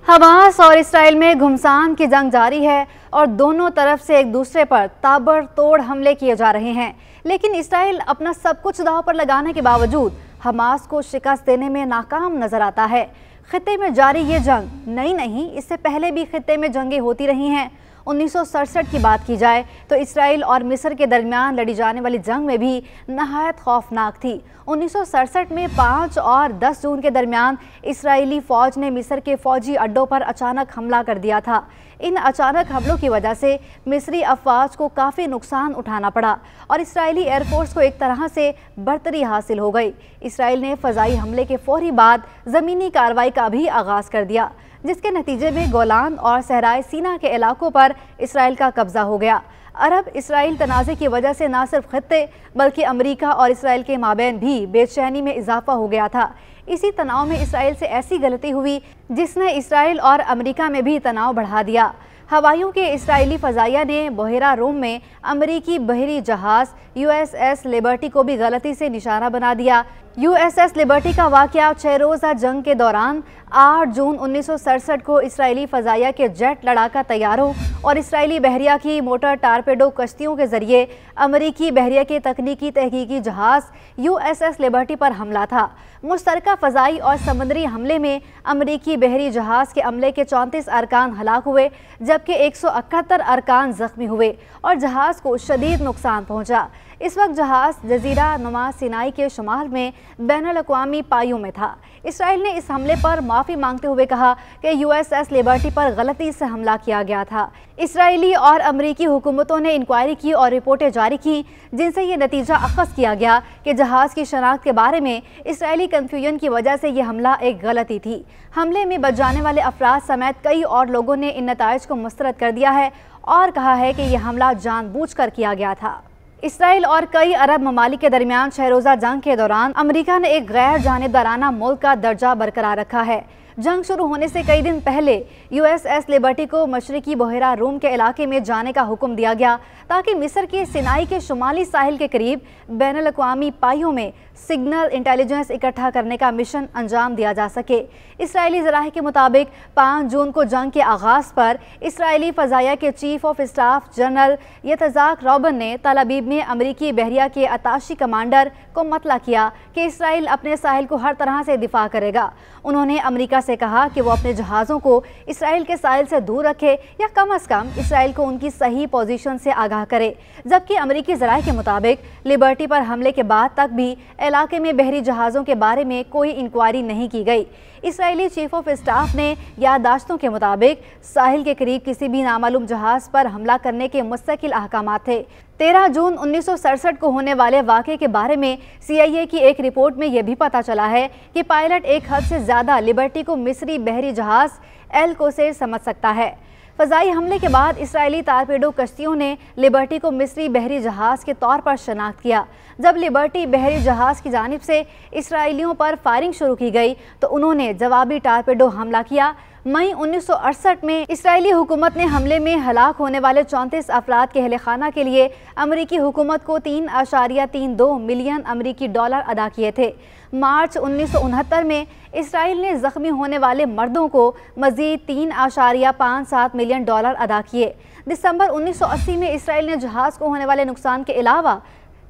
Hamas और Israel में घुमसान की जंग जारी है और दोनों तरफ से एक दूसरे पर ताबड़तोड़ हमले किए जा रहे हैं। लेकिन इसराइल अपना सब कुछ दांव पर लगाने के बावजूद हमास को शिकस्त देने में नाकाम नजर आता है। खित्ते में जारी ये जंग नई नहीं, इससे पहले भी खित्ते में जंगें होती रही हैं। 1967 की बात की जाए तो इसराइल और मिस्र के दरमियान लड़ी जाने वाली जंग में भी नहायत खौफनाक थी। 1967 में 5 और 10 जून के दरमियान इसराइली फ़ौज ने मिस्र के फ़ौजी अड्डों पर अचानक हमला कर दिया था। इन अचानक हमलों की वजह से मिस्री अफवाज को काफ़ी नुकसान उठाना पड़ा और इसराइली एयरफोर्स को एक तरह से बरतरी हासिल हो गई। इसराइल ने फ़ज़ाई हमले के फौरी बाद ज़मीनी कार्रवाई का भी आगाज़ कर दिया, जिसके नतीजे में गोलान और सहराए सीना के इलाकों पर इसराइल का कब्जा हो गया। अरब इसराइल तनाज़े की वजह से न सिर्फ खित्ते बल्कि अमेरिका और इसराइल के माबैन भी बेचैनी में इजाफा हो गया था। इसी तनाव में इसराइल से ऐसी गलती हुई जिसने इसराइल और अमेरिका में भी तनाव बढ़ा दिया। हवाइयों के इसराइली फ़ज़ाइया ने बहेरा रूम में अमेरिकी बहरी जहाज़ USS लिबर्टी को भी गलती से निशाना बना दिया। USS लिबर्टी का वाक़या 6 रोज़ा जंग के दौरान 8 जून 1967 को इसराइली फ़ज़ाइया के जेट लड़ाका तैयारों और इसराइली बहरिया की मोटर टारपेडो कश्तियों के ज़रिए अमेरिकी बहरिया के तकनीकी तहकीकी जहाज़ USS लिबर्टी पर हमला था। मुश्तरका फ़ज़ाई और समुद्री हमले में अमेरिकी बहरी जहाज़ के अमले के 34 अरकान हलाक हुए, जबकि 171 अरकान ज़ख्मी हुए और जहाज़ को शदीद नुकसान पहुँचा। इस वक्त जहाज़ जजीरा नुमा सिनाई के शुमाल में बैनुल-अक़वामी पाइयों में था। इसराइल ने इस हमले पर माफ़ी मांगते हुए कहा कि USS लिबर्टी पर गलती से हमला किया गया था। इसराइली और अमरीकी हुकूमतों ने इंक्वायरी की और रिपोर्टें जारी की, जिनसे ये नतीजा अख़ज़ किया गया कि जहाज़ की शनाख्त के बारे में इसराइली कन्फ्यूजन की वजह से ये हमला एक गलती थी। हमले में बच जाने वाले अफराद समेत कई और लोगों ने इन नताइज को मुस्तरद कर दिया है और कहा है कि यह हमला जानबूझकर किया गया था। इसराइल और कई अरब ममालिक के दरमियान 6 रोज़ा जंग के दौरान अमेरिका ने एक गैर जानिबदाराना मुल्क का दर्जा बरकरार रखा है। जंग शुरू होने से कई दिन पहले USS लिबर्टी को मशरकी बहेरा रूम के इलाके में जाने का हुक्म दिया गया ताकि मिस्र के सिनाई के शुमाली साहिल के करीब बैनुल-अक़वामी पाइयों में सिग्नल इंटेलिजेंस इकट्ठा करने का मिशन अंजाम दिया जा सके। इसराइली ज़राए के मुताबिक 5 जून को जंग के आगाज़ पर इसराइली फ़ज़ाइया के चीफ ऑफ स्टाफ जनरल यतज़ाक रॉबन ने तल अबीब में अमरीकी बहरिया के अताशी कमांडर को मतला किया कि इसराइल अपने साहिल को हर तरह से दिफा करेगा। उन्होंने अमेरिका से कहा कि वो अपने जहाज़ों को इसराइल के साहिल से दूर रखे या कम अज़ कम इसराइल को उनकी सही पोजीशन से आगाह करे। जबकि अमेरिकी ज़राए के मुताबिक लिबर्टी पर हमले के बाद तक भी इलाके में बहरी जहाज़ों के बारे में कोई इंक्वायरी नहीं की गई। इसराइली चीफ ऑफ स्टाफ ने याददाश्तों के मुताबिक साहिल के करीब किसी भी नामालूम जहाज़ पर हमला करने के मुस्तकिल अहकामात थे। 13 जून 1967 को होने वाले वाक़े के बारे में CIA की एक रिपोर्ट में यह भी पता चला है कि पायलट एक हद से ज़्यादा लिबर्टी को मिस्री बहरी जहाज़ एल कोसेर समझ सकता है। फ़ज़ाई हमले के बाद इसराइली टारपेडो कश्तियों ने लिबर्टी को मिस्री बहरी जहाज़ के तौर पर शनाख्त किया। जब लिबर्टी बहरी जहाज़ की जानिब से इसराइलियों पर फायरिंग शुरू की गई तो उन्होंने जवाबी टारपेडो हमला किया। मई 1968 में इसराइली हुकूमत ने हमले में हलाक होने वाले 34 अफराद के अहल-ए-खाना के लिए अमरीकी हुकूमत को $3.32 मिलियन अमरीकी डॉलर अदा किए थे। मार्च 1969 में इसराइल ने ज़ख्मी होने वाले मर्दों को मज़ीद $3.57 मिलियन डॉलर अदा किए। दिसंबर 1980 में इसराइल ने जहाज़ को होने वाले नुकसान के अलावा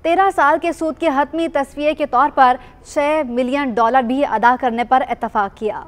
13 साल के सूद के हतमी तस्वीर के तौर पर $6 मिलियन भी अदा करने पर इत्तफाक किया।